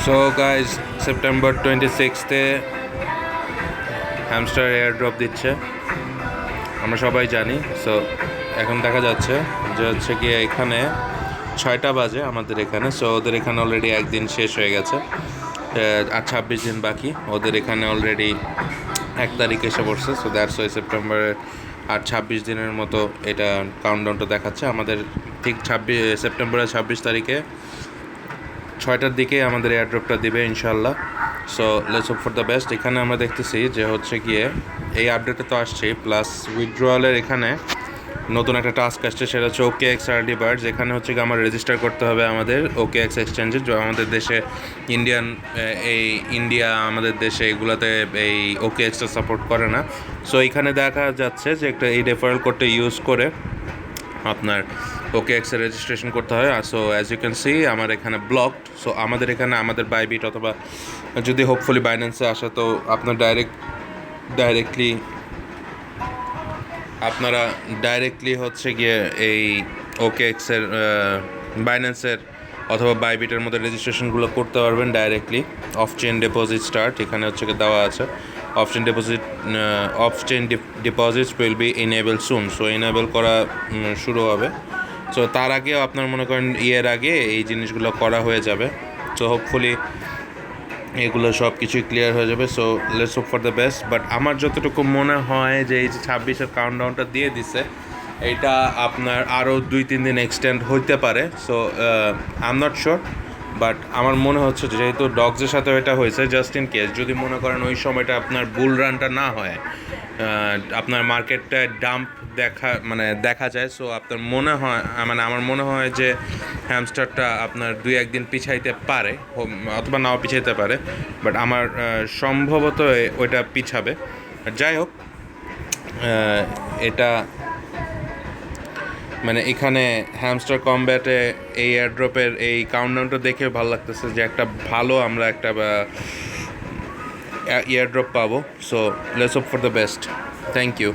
So guys September 26-তে hamster airdrop দিচ্ছে, আমরা সবাই জানি। সো এখন দেখা যাচ্ছে যে হচ্ছে গিয়ে এখানে 6টা বাজে আমাদের এখানে। সো ওদের এখানে অলরেডি একদিন শেষ হয়ে গেছে, আর 26 দিন বাকি। ওদের এখানে অলরেডি 1 তারিখ এসে পড়ছে। সো দ্যাটস ওয়াই সেপ্টেম্বরের আর 26 দিনের মতো এটা কাউন্টডাউনটা দেখাচ্ছে। আমাদের ঠিক সেপ্টেম্বরের 26 তারিখে 6টার দিকে আমাদের এয়ারড্রপটা দিবে ইনশাল্লাহ। So let's hope for the best. এখানে আমরা দেখতেছি যে হচ্ছে গিয়ে এই আপডেটে তো আসছেই, প্লাস উইথড্রয়ালের এখানে নতুন একটা টাস্ক আসছে, সেটা হচ্ছে OKX আর্লি বার্ড। যেখানে হচ্ছে কি আমার রেজিস্টার করতে হবে আমাদের OKX এক্সচেঞ্জে। আমাদের দেশে ইন্ডিয়া আমাদের দেশে এগুলাতে এই OKXটা সাপোর্ট করে না। সো এখানে দেখা যাচ্ছে যে একটা এই রেফারেল কোডটা ইউজ করে আপনার OKX-এর রেজিস্ট্রেশন করতে হয়। So as you can see আমার এখানে ব্লকড। সো আমাদের এখানে আমাদের বাইবিট অথবা যদি হোপফুলি বাইন্যান্সে আসে তো আপনার ডাইরেক্টলি হচ্ছে গিয়ে এই OKX-এর বাইন্যান্সের অথবা বাইবিটের মধ্যে রেজিস্ট্রেশনগুলো করতে পারবেন directly. Of chain deposit start এখানে হচ্ছে দেওয়া আছে। Of chain deposits will be enable soon. So enable করা শুরু হবে। সো তার আগেও আপনার মনে করেন ইয়ের আগে এই জিনিসগুলো করা হয়ে যাবে। সো হোপফুলি এগুলো সব কিছুই ক্লিয়ার হয়ে যাবে। So let's hope for the best. But আমার যতটুকু মনে হয় যে এই যে 26-এর কাউন্টডাউনটা দিয়ে দিছে, এইটা আপনার আরও 2-3 দিন এক্সটেন্ড হইতে পারে। So I am not sure, but আমার মনে হচ্ছে যেহেতু ডগসের সাথে এটা হয়েছে, জাস্ট ইন কেস যদি মনে করেন ওই সময়টা আপনার বুল রানটা না হয়, আপনার মার্কেটটায় ডাম্প দেখা যায়। সো আপনার মনে হয় আমার মনে হয় যে হ্যামস্টারটা আপনার 2-1 দিন পিছাইতে পারে, অথবা নাও পিছাইতে পারে। বাট আমার সম্ভবত ওইটা পিছাবে। যাই হোক, এটা এখানে হ্যামস্টার কমব্যাটে এই এয়ারড্রপের এই কাউন্টডাউনটা দেখে ভালো লাগতেছে যে আমরা একটা এয়ারড্রপ পাবো। So let's hope for the best. Thank you.